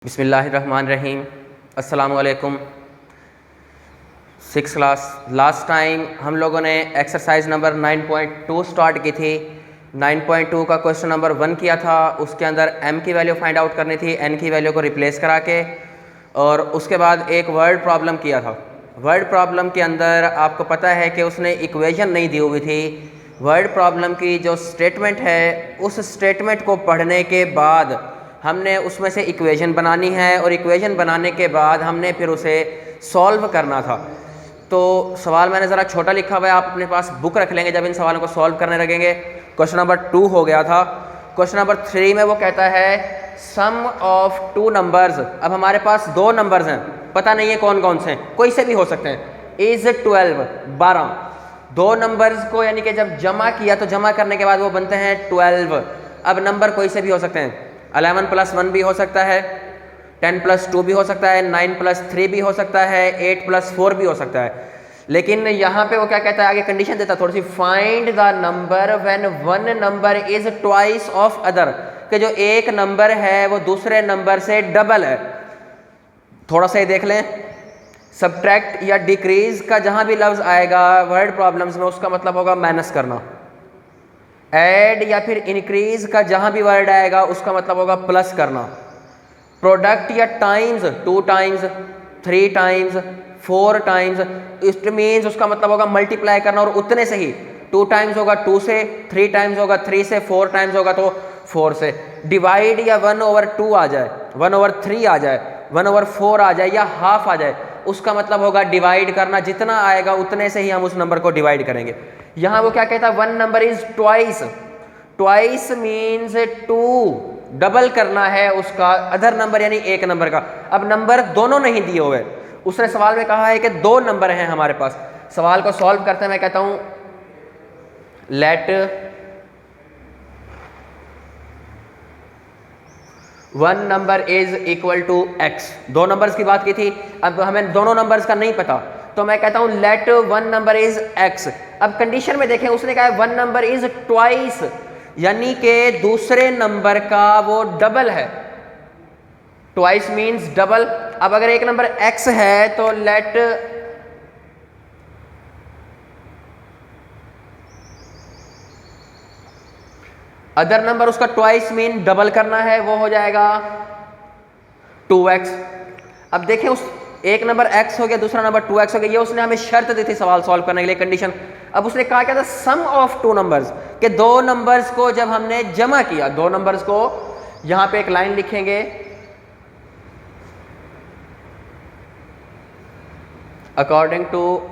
बिस्मिल्लाहिर्रहमानिर्रहीम। अस्सलाम वालेकुम। 6th क्लास लास्ट टाइम हम लोगों ने एक्सरसाइज नंबर 9.2 स्टार्ट की थी। 9.2 का क्वेश्चन नंबर 1 किया था। उसके अंदर m की वैल्यू फाइंड आउट करनी थी, n की वैल्यू को रिप्लेस करा के, और उसके बाद एक वर्ड प्रॉब्लम किया था। वर्ड प्रॉब्लम के अंदर आपको पता है कि उसने इक्वेशन नहीं दी हुई थी। वर्ड प्रॉब्लम की जो स्टेटमेंट है, उस स्टेटमेंट को पढ़ने के बाद हमने उसमें से इक्वेशन बनानी है, और इक्वेशन बनाने के बाद हमने फिर उसे सॉल्व करना था। तो सवाल मैंने ज़रा छोटा लिखा हुआ है, आप अपने पास बुक रख लेंगे जब इन सवालों को सॉल्व करने लगेंगे। क्वेश्चन नंबर 2 हो गया था। क्वेश्चन नंबर 3 में वो कहता है सम ऑफ टू नंबर्स। अब हमारे पास दो नंबर्स हैं, पता नहीं है कौन कौन से हैं, कोई से भी हो सकते हैं। इज 12 12। दो नंबर्स को यानी कि जब जमा किया तो जमा करने के बाद वो बनते हैं 12। अब नंबर कोई से भी हो सकते हैं। 11 + 1 भी हो सकता है, 10 + 2 भी हो सकता है, 9 + 3 भी हो सकता है, 8 + 4 भी हो सकता है। लेकिन यहाँ पे वो क्या कहता है, आगे कंडीशन देता है थोड़ी सी, find the number when one number is twice of other, कि जो एक नंबर है वो दूसरे नंबर से डबल है। थोड़ा सा ये देख लें, सब्ट्रैक्ट या डिक्रीज का जहाँ भी लफ्ज़ आएगा वर्ड प्रॉब्लम्स में, उसका मतलब होगा माइनस करना। ऐड या फिर इंक्रीज का जहां भी वर्ड आएगा उसका मतलब होगा प्लस करना। प्रोडक्ट या times, 2 times, 3 times, 4 times, it means उसका मतलब होगा मल्टीप्लाई करना, और उतने से ही 2 टाइम्स होगा 2 से, 3 टाइम्स होगा 3 से, 4 टाइम्स होगा तो 4 से। डिवाइड या 1/2 आ जाए, 1/3 आ जाए, 1/4 आ जाए, या हाफ आ जाए, उसका मतलब होगा डिवाइड करना। जितना आएगा उतने से ही हम उस नंबर को डिवाइड करेंगे। यहां वो क्या कहता है, one number is twice. Twice means 2, double करना है उसका अदर नंबर यानी एक नंबर का। अब नंबर दोनों नहीं दिए हुए, उसने सवाल में कहा है कि दो नंबर हैं हमारे पास। सवाल को सॉल्व करते हैं मैं कहता हूं let one number is equal to x। दो नंबर्स की बात की थी, अब हमें दोनों नंबर्स का नहीं पता, तो मैं कहता हूं let one number is x। अब कंडीशन में देखें, उसने कहा है वन नंबर इज ट्वाइस, यानी कि दूसरे नंबर का वो डबल है। Twice means double. अब अगर एक नंबर x है तो लेट अदर नंबर उसका ट्वाइस मीन डबल करना है, वो हो जाएगा 2x। अब देखें, उस एक नंबर x हो गया, दूसरा नंबर 2x हो गया। ये उसने हमें शर्त दी थी सवाल सॉल्व करने के लिए, कंडीशन। अब उसने कहा क्या था, सम ऑफ टू नंबर्स, कि दो नंबर्स को जब हमने जमा किया, दो नंबर्स को, यहां पे एक लाइन लिखेंगे, अकॉर्डिंग टू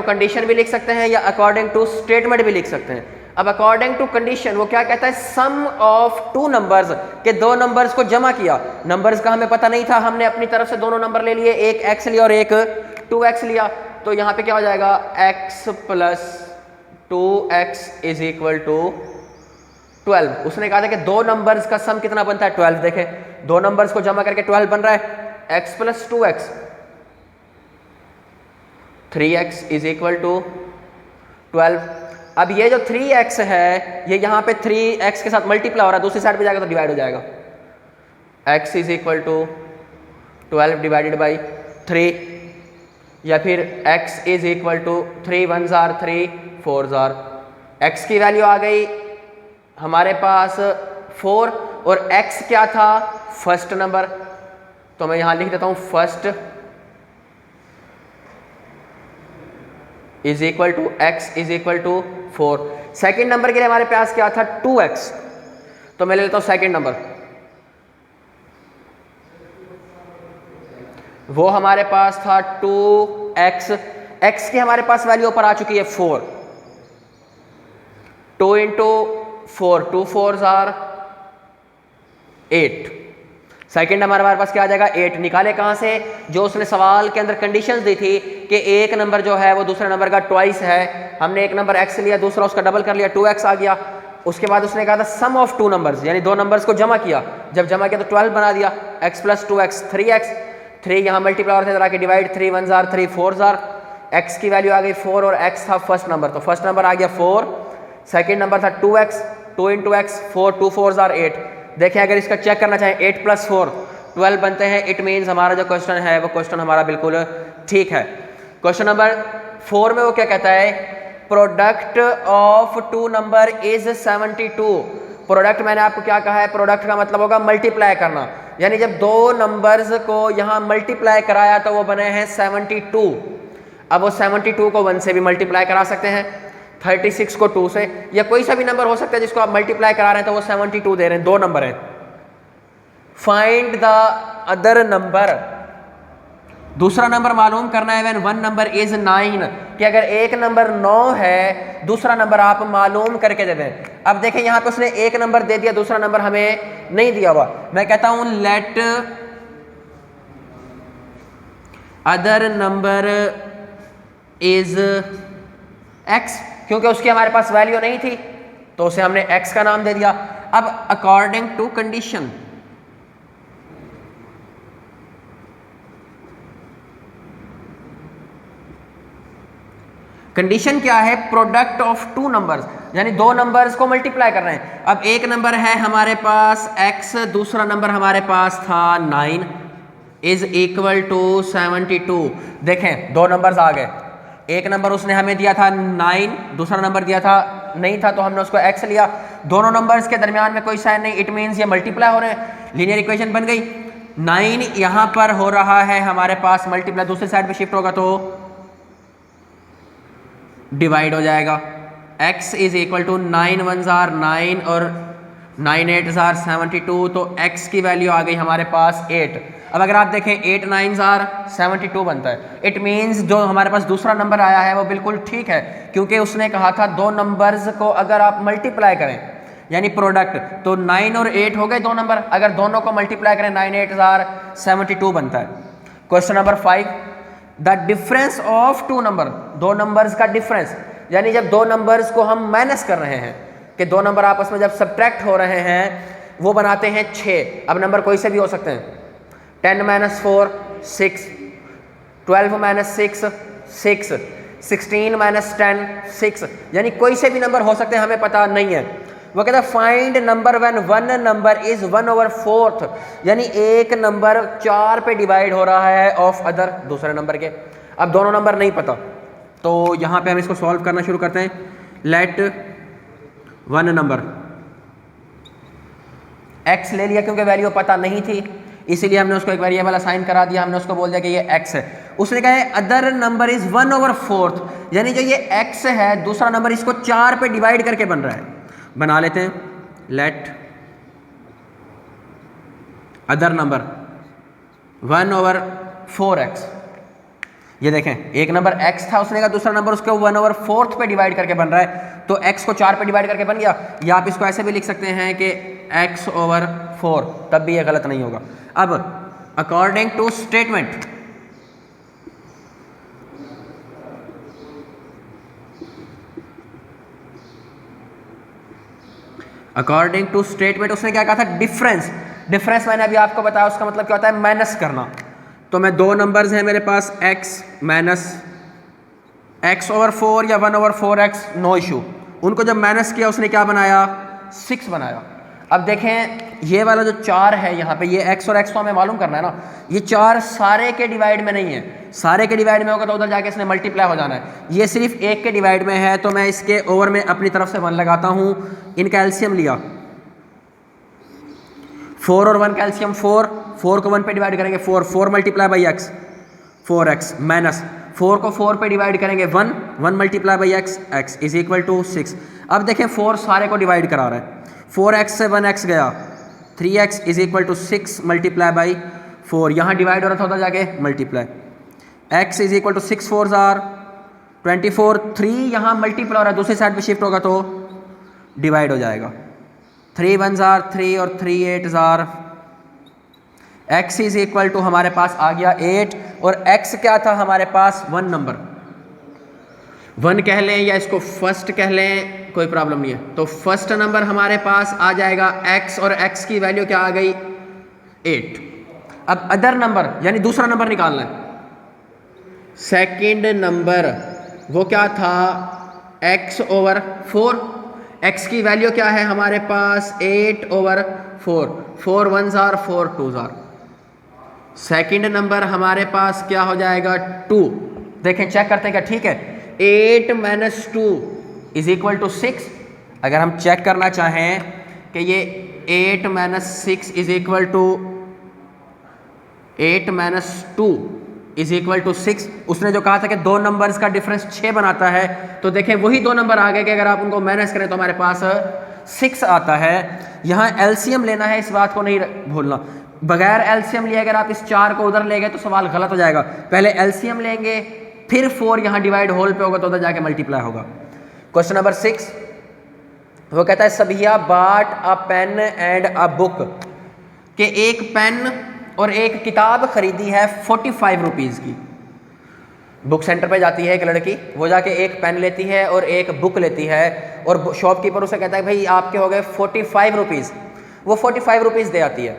कंडीशन भी लिख सकते हैं या अकॉर्डिंग टू स्टेटमेंट भी लिख सकते हैं। अब अकॉर्डिंग टू कंडीशन वो क्या कहता है, सम ऑफ टू नंबर्स, के दो नंबर्स को जमा किया। नंबर्स का हमें पता नहीं था, हमने अपनी तरफ से दोनों नंबर ले लिए, एक x लिया और एक 2x लिया। तो यहां पे क्या हो जाएगा, x + 2x = 12। उसने कहा था कि दो नंबर्स का सम कितना बनता है, 12। देखें, दो नंबर्स को जमा करके 12 बन रहा है। x + 2x, 3x = 12। अब ये जो 3x है, ये यहां पे 3x के साथ मल्टीप्लाई हो रहा है, दूसरी साइड पे जाएगा तो डिवाइड हो जाएगा। x = 12 डिवाइडेड बाई 3, या फिर x = 3 1s are 3 4s are। x की वैल्यू आ गई हमारे पास 4, और x क्या था, फर्स्ट नंबर। तो मैं यहां लिख देता हूं फर्स्ट = x = 4। सेकेंड नंबर के लिए हमारे पास क्या था, 2x, तो मैं ले लेता हूं सेकेंड नंबर। वो हमारे पास था 2x। x की हमारे पास वैल्यू ऊपर आ चुकी है 4। 2 × 4, 2 4s are 8। सेकेंड नंबर हमारे पास क्या आ जाएगा, 8। निकाले कहां से, जो उसने सवाल के अंदर कंडीशंस दी थी कि एक नंबर जो है वो दूसरे नंबर का ट्वाइस है। हमने एक नंबर x लिया, दूसरा उसका डबल कर लिया, 2x आ गया। उसके बाद उसने कहा था सम ऑफ टू नंबर्स, यानी दो नंबर्स को जमा किया, जब जमा किया तो 12 बना दिया। x + 2x 3x, 3 यहाँ मल्टीप्लाई और थे, 3 1s are 3 4s are। x की वैल्यू आ गई 4 और x था फर्स्ट नंबर, तो फर्स्ट नंबर आ गया 4, सेकेंड नंबर था 2x, 2 इंटू एक्स 4, 2 4 जार 8। देखिए अगर इसका चेक करना चाहें 8 प्लस 4 12 बनते हैं। इट मीन्स हमारा जो क्वेश्चन है वो क्वेश्चन हमारा बिल्कुल ठीक है। क्वेश्चन नंबर 4 में वो क्या कहता है, product of 2 number is 72। Product मैंने आपको क्या कहा है, प्रोडक्ट का मतलब होगा मल्टीप्लाई करना, यानी जब दो नंबर्स को यहाँ मल्टीप्लाई कराया तो वो बने हैं 72। अब वो 72 को 1 से भी मल्टीप्लाई करा सकते हैं, 36 को 2 से, या कोई सा भी नंबर हो सकता है जिसको आप मल्टीप्लाई करा रहे हैं तो वो 72 दे रहे हैं। 2 नंबर हैं। Find the other number. दूसरा नंबर मालूम करना है व्हेन 1 नंबर इज 9, कि अगर एक नंबर 9 है दूसरा नंबर आप मालूम करके दे दें। अब देखें यहाँ पे उसने एक नंबर दे दिया, दूसरा नंबर हमें नहीं दिया हुआ। मैं कहता हूं let other number is x, क्योंकि उसकी हमारे पास वैल्यू नहीं थी तो उसे हमने x का नाम दे दिया। अब अकॉर्डिंग टू कंडीशन, कंडीशन क्या है, प्रोडक्ट ऑफ 2 नंबर्स, यानी 2 नंबर्स को मल्टीप्लाई कर रहे हैं। अब एक नंबर है हमारे पास x, दूसरा नंबर हमारे पास था 9 इज इक्वल टू 72। देखें 2 नंबर्स आ गए, एक नंबर उसने हमें दिया था 9, दूसरा नंबर दिया था नहीं था तो हमने उसको x लिया। दोनों नंबर्स के दरमियान में कोई साइन नहीं, इट मीन्स ये मल्टीप्लाई हो रहे हैं, लीनियर इक्वेशन बन गई। 9 यहाँ पर हो रहा है हमारे पास मल्टीप्लाई, दूसरी साइड पे शिफ्ट होगा तो डिवाइड हो जाएगा। x is equal to 9 1 are 9 और 9 8 आर 72, तो x की वैल्यू आ गई हमारे पास 8। अब अगर आप देखें 8 9 आर 72 बनता है। इट मीन्स जो हमारे पास दूसरा नंबर आया है वो बिल्कुल ठीक है, क्योंकि उसने कहा था 2 नंबर्स को अगर आप मल्टीप्लाई करें यानी प्रोडक्ट, तो 9 और 8 हो गए 2 नंबर, अगर दोनों को मल्टीप्लाई करें 9 8 आर 72 बनता है। Question number 5, the difference of 2 number, 2 numbers का डिफरेंस, यानी जब 2 नंबर्स को हम माइनस कर रहे हैं कि 2 नंबर आपस में जब सब्ट्रैक्ट हो रहे हैं वो बनाते हैं 6। अब नंबर कोई से भी हो सकते हैं, 10 - 4 6, 12 - 6 6, 16 - 10 6, यानी कोई से भी नंबर हो सकते हैं, हमें पता नहीं है। वो कहता है find number when 1 number is 1/4, यानी एक नंबर 4 पे डिवाइड हो रहा है ऑफ अदर, दूसरे नंबर के। अब दोनों नंबर नहीं पता तो यहाँ पे हम इसको सॉल्व करना शुरू करते हैं। लेट 1 नंबर, x ले लिया क्योंकि वैल्यू पता नहीं थी, इसीलिए हमने उसको एक वेरिएबल असाइन करा दिया, हमने उसको बोल दिया कि ये x है। उसने कहा है अदर नंबर इज 1/4, यानी जो ये x है दूसरा नंबर इसको 4 पे डिवाइड करके बन रहा है। बना लेते हैं, लेट अदर नंबर 1/4x। ये देखें एक नंबर x था, उसने कहा दूसरा नंबर उसके 1/4 पे डिवाइड करके बन रहा है, तो x को 4 पे डिवाइड करके बन गया। या आप इसको ऐसे भी लिख सकते हैं कि x/4, तब भी ये गलत नहीं होगा। अब according to statement, according to statement उसने क्या कहा था, डिफरेंस। डिफरेंस मैंने अभी आपको बताया, उसका मतलब क्या होता है, माइनस करना। तो मैं 2 नंबर्स हैं मेरे पास, x माइनस x/4 या 1/4x, नो इशू। उनको जब माइनस किया उसने क्या बनाया, 6 बनाया। अब देखें ये वाला जो 4 है यहाँ पे, ये x और x तो हमें मालूम करना है ना, ये 4 सारे के डिवाइड में नहीं है, सारे के डिवाइड में होगा तो उधर जाके इसने मल्टीप्लाई हो जाना है। ये सिर्फ एक के डिवाइड में है, तो मैं इसके ओवर में अपनी तरफ से 1 लगाता हूँ। इनका एलसीएम लिया, 4 और 1 का एलसीएम 4, 4 को 1 पे डिवाइड करेंगे 4, 4 multiply by x 4x, minus 4 को 4 पे डिवाइड करेंगे 1, 1 multiply by x, x is equal to 6। अब देखें 4 सारे को डिवाइड करा रहा है, 4x से 1x गया, 3x is equal to 6 multiply by 4, यहाँ डिवाइड हो रहा था उधर जाके multiply, x is equal to 6 4 are 24, 3 यहाँ मल्टीप्लाई हो रहा है, दूसरी साइड पे शिफ्ट होगा तो डिवाइड हो जाएगा, 3 1 आर 3 और 3 8 are, x is equal to हमारे पास आ गया 8, और x क्या था हमारे पास, 1 नंबर, 1 कह लें या इसको फर्स्ट कह लें, कोई प्रॉब्लम नहीं है। तो फर्स्ट नंबर हमारे पास आ जाएगा x, और x की वैल्यू क्या आ गई, 8। अब अदर नंबर यानी दूसरा नंबर निकालना है। सेकंड नंबर वो क्या था, x/4, x की वैल्यू क्या है हमारे पास 8/4, 4 1s are 4 2s are. Second number हमारे पास क्या हो जाएगा 2। देखें चेक करते हैं क्या ठीक है। 8 - 2 = 6। अगर हम चेक करना चाहें कि ये 8 - 6 = 8 - 2 = 6। उसने जो कहा था कि दो नंबर्स का डिफरेंस 6 बनाता है, तो देखें वही दो नंबर आ गए कि अगर आप उनको माइनस करें तो हमारे पास 6 आता है। यहाँ एलसीएम लेना है, इस बात को नहीं भूलना। बगैर एलसीएम लिए अगर आप इस 4 को उधर ले गए तो सवाल गलत हो जाएगा। पहले एलसीएम लेंगे, फिर 4 यहाँ डिवाइड होल पे होगा तो उधर जाके मल्टीप्लाई होगा। क्वेश्चन नंबर 6 वो कहता है सभिया बाट अ पेन एंड अ बुक, के एक पेन और एक किताब खरीदी है 45 रुपीज़ की। बुक सेंटर पे जाती है एक लड़की, वो जाके एक पेन लेती है और एक बुक लेती है, और शॉपकीपर उसे कहता है भाई आपके हो गए 45 रुपीज़। वो 45 रुपीज़ दे आती है।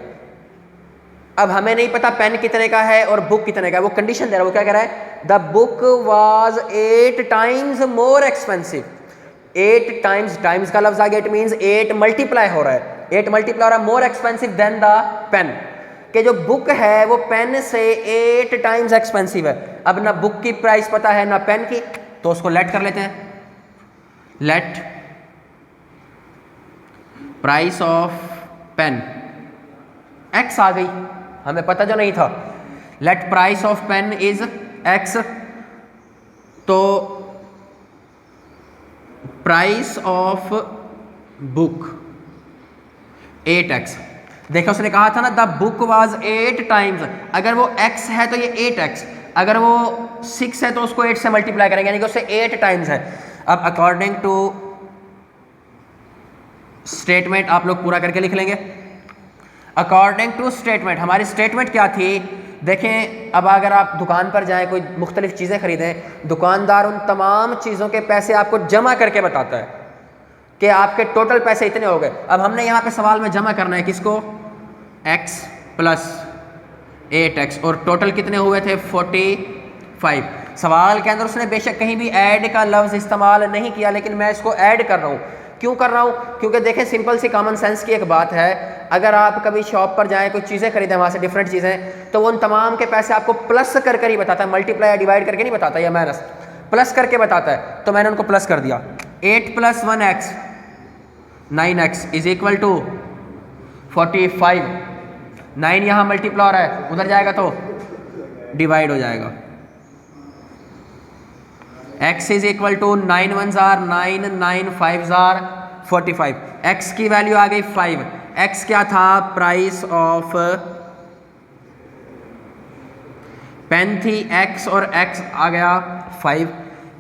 अब हमें नहीं पता पेन कितने का है और बुक कितने का है, वो कंडीशन दे रहा है। वो क्या कह रहा है, the book was 8 times more expensive. 8 times, times का लफ्ज आ गया, इट मीन्स 8 मल्टीप्लाई हो रहा है, 8 मल्टीप्लाई हो रहा है, more expensive than the pen. कि जो बुक है वो पेन से 8 टाइम्स एक्सपेंसिव है। अब ना बुक की प्राइस पता है ना पेन की, तो उसको लेट कर लेते हैं। Let price of pen x आ गई, हमें पता जो नहीं था। Let price of pen is x, तो प्राइस ऑफ बुक 8x। देखो उसने कहा था ना द बुक वाज 8 टाइम्स, अगर वो x है तो ये 8x, अगर वो 6 है तो उसको 8 से मल्टीप्लाई करेंगे, यानी कि उससे 8 टाइम्स है। अब अकॉर्डिंग टू स्टेटमेंट आप लोग पूरा करके लिख लेंगे। अकॉर्डिंग टू स्टेटमेंट, हमारी स्टेटमेंट क्या थी देखें। अब अगर आप दुकान पर जाएं, कोई मुख्तलिफ चीज़ें खरीदें, दुकानदार उन तमाम चीज़ों के पैसे आपको जमा करके बताता है कि आपके टोटल पैसे इतने हो गए। अब हमने यहाँ पे सवाल में जमा करना है किसको, x + 8x, और टोटल कितने हुए थे 45। सवाल के अंदर उसने बेशक कहीं भी ऐड का लफ्ज़ इस्तेमाल नहीं किया, लेकिन मैं इसको ऐड कर रहा हूँ। क्यों कर रहा हूँ, क्योंकि देखें सिंपल सी कॉमन सेंस की एक बात है। अगर आप कभी शॉप पर जाएँ, कोई चीज़ें खरीदें वहाँ से डिफरेंट चीज़ें, तो वो उन तमाम के पैसे आपको प्लस कर कर ही बताता है, मल्टीप्लाई या डिवाइड करके नहीं बताता, या माइनस, प्लस करके बताता है। तो मैंने उनको प्लस कर दिया। 8 + 1x 9x = 45। 9 यहाँ मल्टीप्लाई हो रहा है, उधर जाएगा तो डिवाइड हो जाएगा। x = 9 1s are 9, 9 5s are 45। x की वैल्यू आ गई 5। x क्या था, प्राइस ऑफ पेन थी x, और x आ गया 5।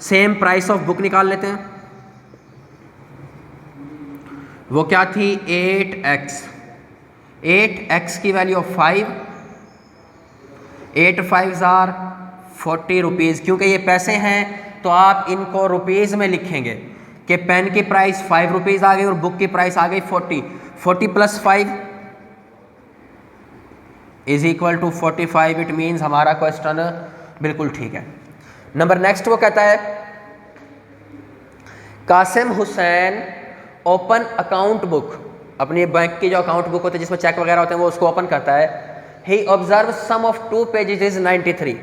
सेम प्राइस ऑफ बुक निकाल लेते हैं, वो क्या थी 8x। 8x की वैल्यू 5, 8 5s आर 40 रुपीज़। क्योंकि ये पैसे हैं तो आप इनको रुपीज़ में लिखेंगे कि पेन की प्राइस 5 रुपीज़ आ गई और बुक की प्राइस आ गई 40। 40 + 5 = 45। इट मीन्स हमारा क्वेश्चन बिल्कुल ठीक है। नंबर नेक्स्ट वो कहता है Qasim Hussain open account book, अपनी बैंक की जो अकाउंट बुक होती है जिसमें चेक वगैरह होते हैं, वो उसको ओपन करता है। He observe sum of 2 pages is 93।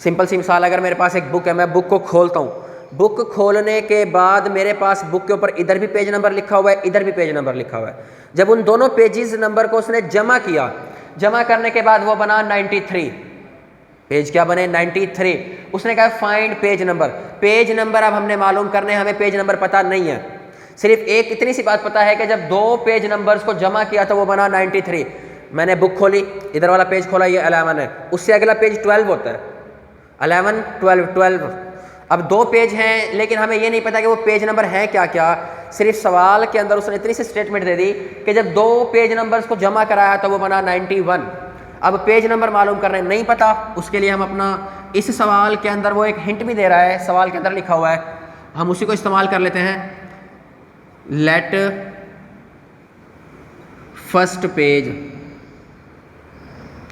Simple सी मिसाल, अगर मेरे पास एक बुक है, मैं बुक को खोलता हूँ, बुक खोलने के बाद मेरे पास बुक के ऊपर इधर भी पेज नंबर लिखा हुआ है, इधर भी पेज नंबर लिखा हुआ है। जब उन दोनों पेजेस नंबर को उसने जमा किया, जमा करने के बाद वो बना 93। पेज क्या बने 93। उसने कहा find page number. Page number अब हमने मालूम करने, हमें पेज नंबर पता नहीं है, सिर्फ एक इतनी सी बात पता है कि जब 2 पेज नंबर्स को जमा किया तो वो बना 93। मैंने बुक खोली, इधर वाला पेज खोला, ये 11 है, उससे अगला पेज 12 होता है, 11 12 12। अब 2 पेज हैं, लेकिन हमें ये नहीं पता कि वो पेज नंबर हैं क्या क्या। सिर्फ सवाल के अंदर उसने इतनी सी स्टेटमेंट दे दी कि जब 2 पेज नंबर्स को जमा कराया तो वो बना 91। अब पेज नंबर मालूम करने नहीं पता, उसके लिए हम अपना इस सवाल के अंदर वो एक हिंट भी दे रहा है, सवाल के अंदर लिखा हुआ है, हम उसी को इस्तेमाल कर लेते हैं। Let first page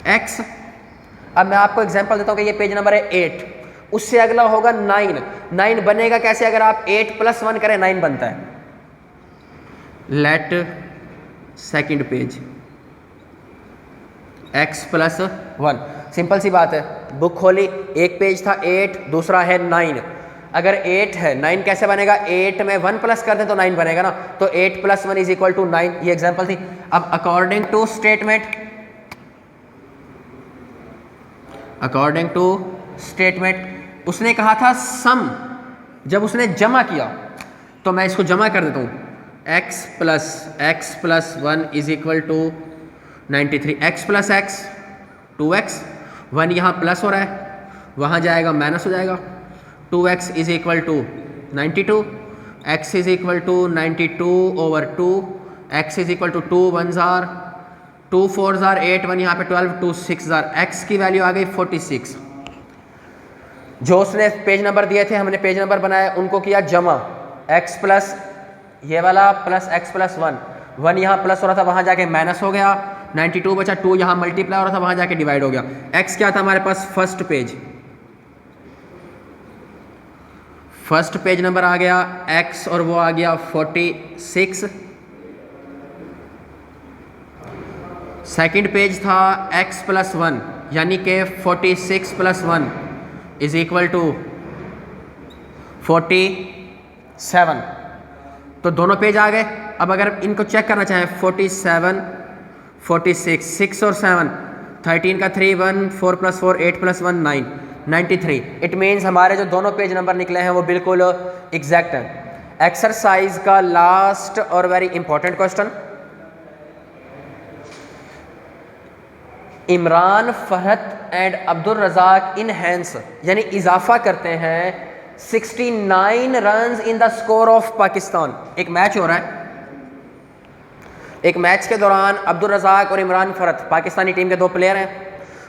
x। अब मैं आपको एग्जांपल देता हूं कि ये पेज नंबर है 8, उससे अगला होगा 9। 9 बनेगा कैसे, अगर आप 8 + 1 करें 9 बनता है। Let second page x plus 1। Simple सी बात है, बुक खोली, एक पेज था 8, दूसरा है 9। अगर 8 है 9 कैसे बनेगा, 8 में 1 प्लस कर दें तो 9 बनेगा ना, तो 8 प्लस 1 इज इक्वल टू 9। ये एग्जांपल थी। अब अकॉर्डिंग टू स्टेटमेंट उसने कहा था सम, जब उसने जमा किया तो मैं इसको जमा कर देता हूँ, x plus 1 is equal to 93। x plus x 2x, 1 यहाँ प्लस हो रहा है, वहाँ जाएगा माइनस हो जाएगा। 2x is equal to 92, x is equal to 92 over 2, x is equal to 2 1s are 2 4s are 8, 1 यहाँ पे 12, 2 6s आर, x की वैल्यू आ गई 46। जो उसने पेज नंबर दिए थे हमने पेज नंबर बनाया, उनको किया जमा, x प्लस ये वाला प्लस x प्लस 1 यहाँ प्लस हो रहा था, वहाँ जाके माइनस हो गया, 92 बचा, 2 यहाँ मल्टीप्लाई हो रहा था, वहाँ जाके डिवाइड हो गया। x क्या था हमारे पास, फर्स्ट पेज नंबर आ गया x और वो आ गया 46। सेकंड पेज था x प्लस 1 यानी कि 46 प्लस 1 इज इक्वल टू 47। तो दोनों पेज आ गए। अब अगर इनको चेक करना चाहें, 47 46 6 और 7 13 का 3 1 4 प्लस 4 8 प्लस 1 9 93। इट मीन्स हमारे जो दोनों पेज नंबर निकले हैं वो बिल्कुल एग्जैक्ट हैं। एक्सरसाइज का लास्ट और very important question, Imran Fahad and Abdul Razzaq enhance यानी इजाफा करते हैं 69 runs in the score of Pakistan. एक मैच हो रहा है, एक मैच के दौरान अब्दुल रज़ाक और इमरान फहद पाकिस्तानी टीम के दो प्लेयर हैं,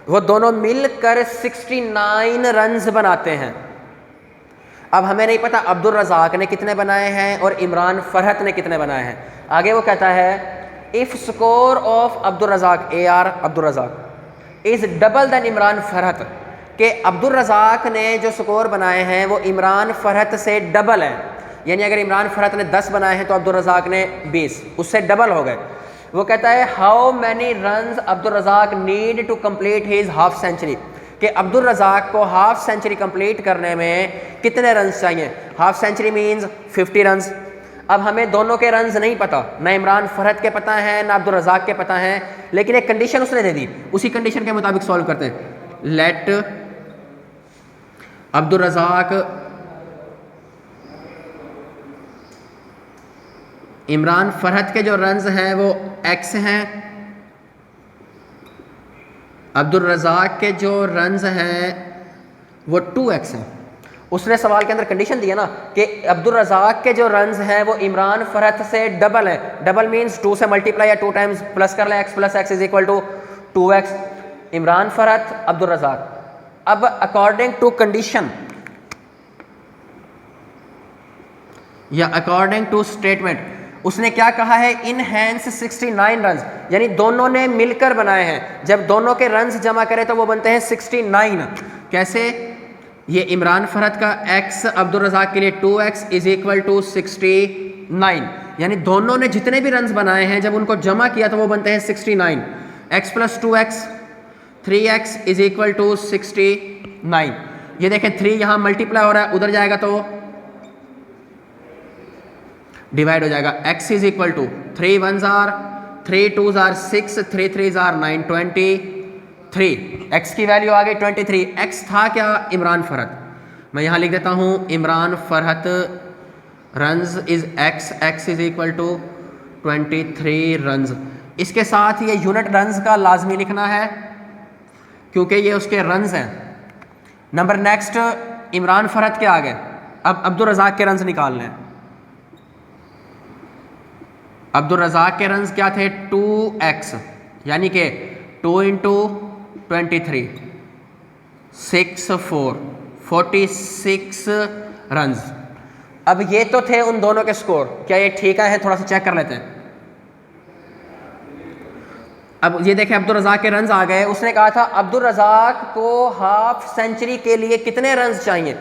वो दोनों मिलकर 69 रन्स बनाते हैं। अब हमें नहीं पता अब्दुल रज़ाक ने कितने बनाए हैं और इमरान फहद ने कितने बनाए हैं। आगे वो कहता है if score of Abdul Razzaq AR Abdul Razzaq is double than Imran Fahad, कि अब्दुल रज़ाक ने जो स्कोर बनाए हैं वो इमरान फहद से डबल है। यानी अगर इमरान फहद ने 10 बनाए हैं तो अब्दुल रज़ाक ने 20, उससे डबल हो गए। वो कहता है how many runs Abdul Razzaq need to complete his half century, कि अब्दुल रज़ाक को हाफ सेंचुरी कंप्लीट करने में कितने रन्स चाहिए। Half century means 50 runs. अब हमें दोनों के रन्स नहीं पता, ना इमरान फहद के पता है ना अब्दुल रज़ाक के पता है, लेकिन एक कंडीशन उसने दे दी, उसी कंडीशन के मुताबिक सॉल्व करते हैं। लेट अब्दुल रज़ाक इमरान फहद के जो रन्स हैं वो x हैं, अब्दुल रज़ाक के जो रन्स हैं वो 2x हैं। उसने सवाल के अंदर कंडीशन दिया ना कि अब्दुल रज़ाक के जो रन्स हैं वो इमरान फहद से डबल है। डबल मीन्स 2 से मल्टीप्लाई या 2 टाइम्स प्लस कर लें, x plus x is equal to 2x। Imran Fahad Abdul Razzaq. अब अकॉर्डिंग टू कंडीशन या अकॉर्डिंग टू स्टेटमेंट उसने क्या कहा है, इनहैंस 69 रन्स, यानी दोनों ने मिलकर बनाए हैं। जब दोनों के रन्स जमा करें तो वो बनते हैं 69। कैसे, ये इमरान फहद का x अब्दुल रज़ाक के लिए 2x इज इक्वल टू 69, यानी दोनों ने जितने भी रन्स बनाए हैं जब उनको जमा किया तो वो बनते हैं 69। x plus 2x 3x is equal to 69। ये देखें 3 यहाँ मल्टीप्लाई हो रहा है, उधर जाएगा तो डिवाइड हो जाएगा। x is equal to 3 1s are 3 2s are 6 3 3s are 9 23। x की वैल्यू आ गई 23। x था क्या, इमरान फहद। मैं यहाँ लिख देता हूँ Imran Fahad runs is x is equal to 23 runs. इसके साथ ये यूनिट रन्स का लाजमी लिखना है क्योंकि ये उसके रन्स हैं। नंबर नेक्स्ट इमरान फहद के आ गए। अब अब्दुल रज़ाक के रन्स निकाल लें। अब्दुल रज़ाक के रन्स क्या थे, 2x यानी कि 2 इंटू 23 6 4 46 रन्स। अब ये तो थे उन दोनों के स्कोर, क्या ये ठीक है, थोड़ा सा चेक कर लेते हैं। अब ये देखें अब्दुल रज़ाक के रन्स आ गए। उसने कहा था अब्दुल रज़ाक को हाफ सेंचुरी के लिए कितने रन्स चाहिए।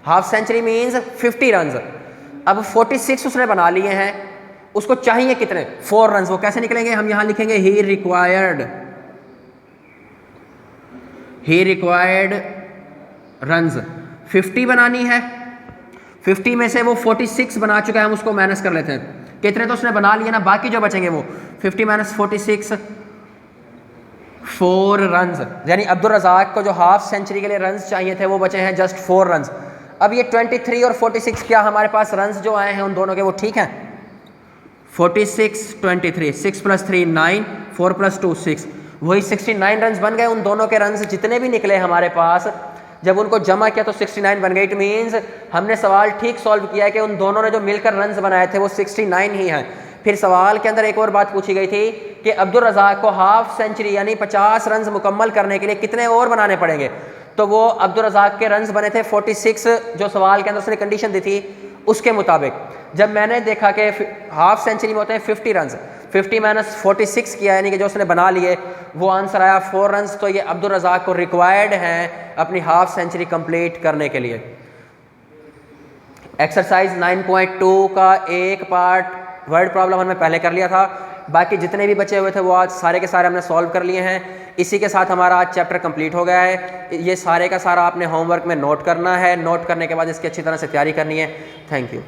Half century means 50 runs. अब 46 उसने बना लिए हैं, उसको चाहिए कितने 4 रन। वो कैसे निकलेंगे, हम यहां लिखेंगे ही रिक्वायर्ड रन्स 50 बनानी है। 50 में से वो 46 बना चुका है, हम उसको माइनस कर लेते हैं। कितने तो उसने बना लिए ना, बाकी जो बचेंगे वो 50 माइनस 46 4 रन्स, यानी अब्दुल रज़ाक को जो हाफ सेंचुरी के लिए रन्स चाहिए थे वो बचे हैं जस्ट 4 रन्स। अब ये 23 और 46 क्या हमारे पास रन्स जो आए हैं उन दोनों के वो ठीक हैं। 46 23 6 + 3 9 4 + 2 6, वही 69 रन्स बन गए। उन दोनों के रन्स जितने भी निकले हमारे पास, जब उनको जमा किया तो 69 बन गई। इट मीन्स हमने सवाल ठीक सॉल्व किया है कि उन दोनों ने जो मिलकर रन्स बनाए थे वो 69 ही हैं। फिर सवाल के अंदर एक और बात पूछी गई थी कि अब्दुल रज़ाक को हाफ सेंचुरी यानी 50 रन्स मुकम्मल करने के लिए कितने और बनाने पड़ेंगे। तो वो अब्दुल रज़ाक के रन्स बने थे 46, जो सवाल के अंदर उसने कंडीशन दी थी उसके मुताबिक। जब मैंने देखा कि हाफ सेंचुरी में होते हैं 50 रन्स, 50 माइनस 46 किया यानी कि जो उसने बना लिए, वो आंसर आया 4 रन्स। तो ये अब्दुल रज़ाक को रिक्वायर्ड हैं अपनी हाफ सेंचुरी कंप्लीट करने के लिए। एक्सरसाइज 9.2 का एक पार्ट वर्ड प्रॉब्लम हमने पहले कर लिया था, बाकी जितने भी बचे हुए थे वो आज सारे के सारे हमने सॉल्व कर लिए हैं। इसी के साथ हमारा आज चैप्टर कंप्लीट हो गया है। ये सारे का सारा आपने होमवर्क में नोट करना है, नोट करने के बाद इसकी अच्छी तरह से तैयारी करनी है। Thank you.